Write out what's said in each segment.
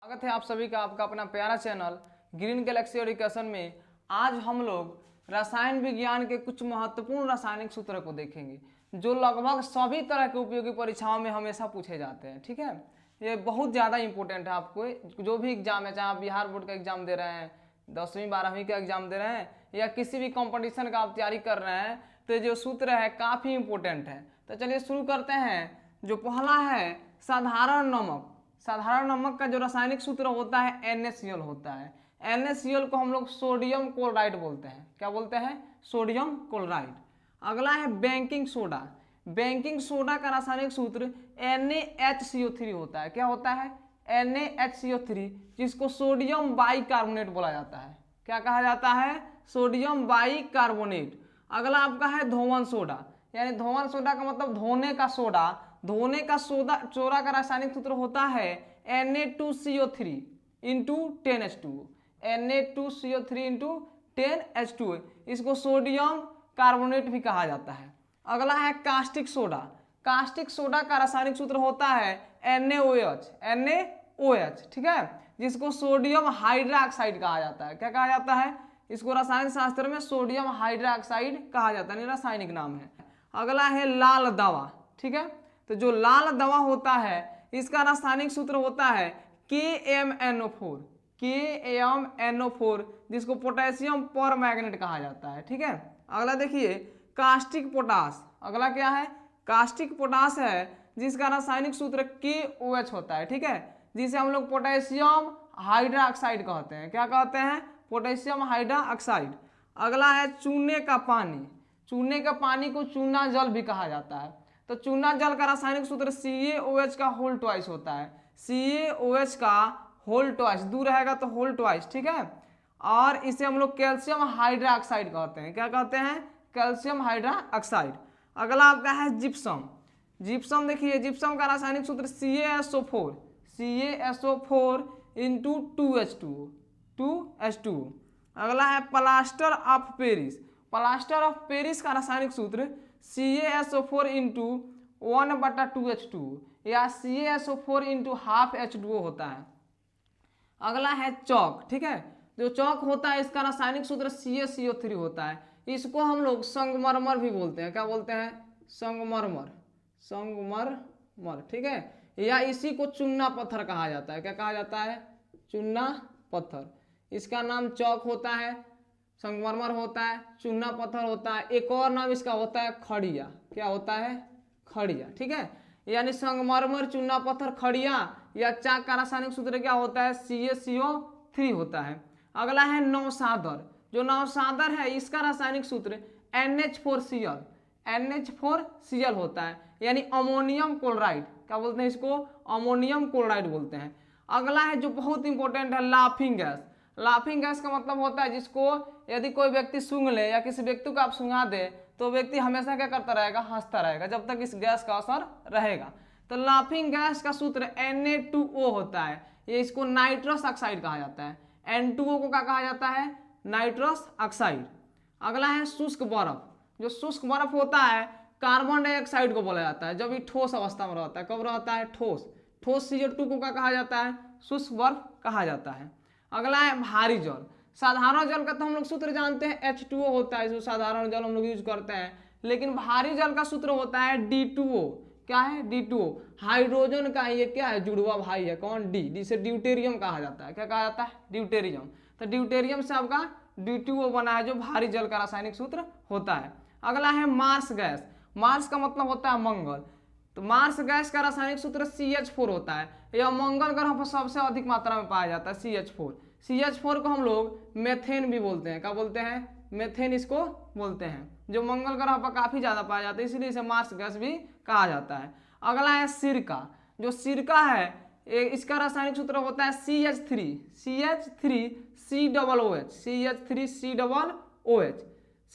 स्वागत है आप सभी का आपका अपना प्यारा चैनल ग्रीन गैलेक्सी एजुकेशन में। आज हम लोग रसायन विज्ञान के कुछ महत्वपूर्ण रासायनिक सूत्र को देखेंगे जो लगभग सभी तरह के उपयोगी परीक्षाओं में हमेशा पूछे जाते हैं। ठीक है, ये बहुत ज़्यादा इंपॉर्टेंट है। आपको जो भी एग्जाम है, चाहे आप बिहार बोर्ड का एग्जाम दे रहे हैं, 10वीं 12वीं का एग्जाम दे रहे हैं या किसी भी कंपटीशन का आप तैयारी कर रहे हैं, तो जो सूत्र है काफ़ी इंपॉर्टेंट है। तो चलिए शुरू करते हैं। जो पहला है साधारण नमक। साधारण नमक का जो रासायनिक सूत्र होता है NaCl होता है। NaCl को हम लोग सोडियम क्लोराइड बोलते हैं। क्या बोलते हैं? Sodium chloride. अगला है बेकिंग सोडा। बेकिंग सोडा का रासायनिक सूत्र NaHCO3 होता है। क्या होता है? NaHCO3, जिसको सोडियम बाइकार्बोनेट बोला जाता है। क्या कहा जाता है? Sodium bicarbonate. अगला आपका है धोवन सोडा, यानी धोवन सोडा का मतलब धोने का सोडा। धोने का सोडा का रासायनिक सूत्र होता है Na2CO3 into 10H2O। Na2CO3 into 10H2O, इसको सोडियम कार्बोनेट भी कहा जाता है। अगला है कास्टिक सोडा। कास्टिक सोडा का रासायनिक सूत्र होता है NaOH, ठीक है, जिसको सोडियम हाइड्रोक्साइड कहा जाता है। क्या कहा जाता है? इसको रसायन शास्त्र में सोडियम हाइड्रोक्साइड कहा जाता है, रासायनिक नाम है। अगला है लाल दवा। ठीक है, तो जो लाल दवा होता है इसका रासायनिक सूत्र होता है KMNO4। KMNO4, जिसको पोटेशियम पर मैग्नेट कहा जाता है। ठीक है, अगला देखिए कास्टिक पोटास। अगला क्या है? कास्टिक पोटास है, जिसका रासायनिक सूत्र KOH होता है। ठीक है, जिसे हम लोग पोटेशियम हाइड्रोक्साइड कहते हैं। क्या कहते हैं? Potassium hydroxide. अगला है चूने का पानी। चूने का पानी को चूना जल भी कहा जाता है। तो चूना जल का रासायनिक सूत्र CaOH का होल ट्वाइस होता है। CaOH का होल ट्वाइस, दूर रहेगा तो होल ट्वाइस। ठीक है, और इसे हम लोग कैल्शियम हाइड्रोक्साइड कहते हैं। क्या कहते हैं? Calcium hydroxide. अगला आपका है जिप्सम। जिप्सम देखिए, जिप्सम का रासायनिक सूत्र CaSO4 इंटू 2H2O। अगला है plaster of Paris. Plaster of Paris का रासायनिक सूत्र CaSO4 इंटू 1/2H2O या CaSO4 इंटू हाफ H2O होता है। अगला है चौक। ठीक है, जो चौक होता है इसका रासायनिक सूत्र CaCO3 होता है। इसको हम लोग संगमरमर भी बोलते हैं। क्या बोलते हैं? संगमरमर। संगमरमर, ठीक है, या इसी को चूना पत्थर कहा जाता है। क्या कहा जाता है? चूना पत्थर। इसका नाम चौक होता है, संगमरमर होता है, चूना पत्थर होता है। एक और नाम इसका होता है खड़िया। क्या होता है? खड़िया। ठीक है, यानी संगमरमर, चूना पत्थर, खड़िया या चाक का रासायनिक सूत्र क्या होता है? CaCO3 होता है। अगला है नौसादर। जो नौसादर है इसका रासायनिक सूत्र NH4Cl। NH4Cl होता है, यानी अमोनियम क्लोराइड। क्या बोलते हैं इसको? अमोनियम क्लोराइड बोलते हैं। अगला है जो बहुत इंपॉर्टेंट है लाफिंग गैस। लाफिंग गैस का मतलब होता है जिसको यदि कोई व्यक्ति सूंघ ले या किसी व्यक्ति को आप सूंघा दे तो व्यक्ति हमेशा क्या करता रहेगा? हंसता रहेगा जब तक इस गैस का असर रहेगा। तो लाफिंग गैस का सूत्र Na2O होता है। ये इसको नाइट्रस ऑक्साइड कहा जाता है। N2O को क्या कहा जाता है? Nitrous oxide. अगला है शुष्क बर्फ। जो शुष्क बर्फ होता है कार्बन डाइऑक्साइड को बोला जाता है जब ये ठोस अवस्था में रहता है। कब रहता है? ठोस। ठोस CO2 को क्या कहा जाता है? शुष्क बर्फ कहा जाता है। अगला है भारी जल। साधारण जल का तो हम लोग सूत्र जानते हैं H2O होता है, जो साधारण जल हम लोग यूज करते हैं। लेकिन भारी जल का सूत्र होता है D2O। क्या है? D2O। हाइड्रोजन का ये क्या है? जुड़वा भाई है। कौन? D। जिसे ड्यूटेरियम कहा जाता है। क्या कहा जाता है? ड्यूटेरियम। तो ड्यूटेरियम से आपका D2O बना है, जो भारी जल का रासायनिक सूत्र होता है। अगला है मार्स गैस। मार्स का मतलब होता है मंगल। तो मार्स गैस का रासायनिक सूत्र CH4 होता है। यह मंगल ग्रह पर सबसे अधिक मात्रा में पाया जाता है, CH4। CH4 को हम लोग मेथेन भी बोलते हैं। क्या बोलते हैं? मेथेन इसको बोलते हैं, जो मंगल ग्रह पर काफी ज्यादा पाया जाता है, इसलिए इसे मार्स गैस भी कहा जाता है। अगला है सिरका। जो सिरका है इसका रासायनिक सूत्र होता है CH3COOH। CH3COOH।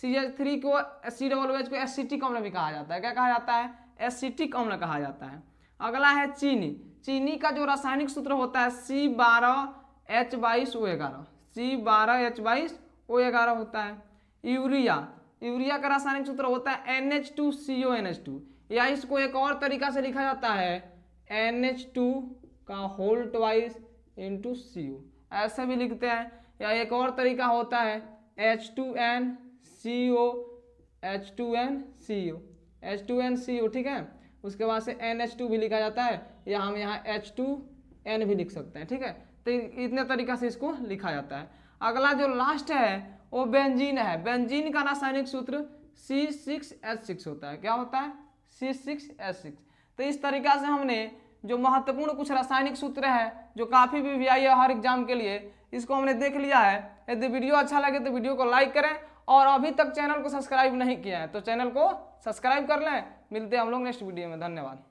CH3 को COOH को एसिटिक अम्ल भी कहा जाता है। क्या कहा जाता है? एसिटिक अम्ल कहा जाता है। अगला है चीनी। चीनी का जो रासायनिक सूत्र होता है C12H22O11। C12H22O11 होता है। यूरिया। यूरिया का रासायनिक सूत्र होता है NH2CONH2, या इसको एक और तरीका से लिखा जाता है NH2 का होल ट्वाइस इंटू सी ओ, ऐसे भी लिखते हैं। या एक और तरीका होता है H2NCO, H2NCO, H2NCO, ठीक है। उसके बाद से NH2 भी लिखा जाता है, या हम यहाँ H2N भी लिख सकते हैं, ठीक है। तो इतने तरीका से इसको लिखा जाता है। अगला जो लास्ट है वो बेंजीन है। बेंजीन का रासायनिक सूत्र C6H6 होता है। क्या होता है? C6H6। तो इस तरीका से हमने जो महत्वपूर्ण कुछ रासायनिक सूत्र है जो काफ़ी भी आई है हर एग्जाम के लिए, इसको हमने देख लिया है। यदि वीडियो अच्छा लगे तो वीडियो को लाइक करें, और अभी तक चैनल को सब्सक्राइब नहीं किया है तो चैनल को सब्सक्राइब कर लें। मिलते हैं हम लोग नेक्स्ट वीडियो में। धन्यवाद।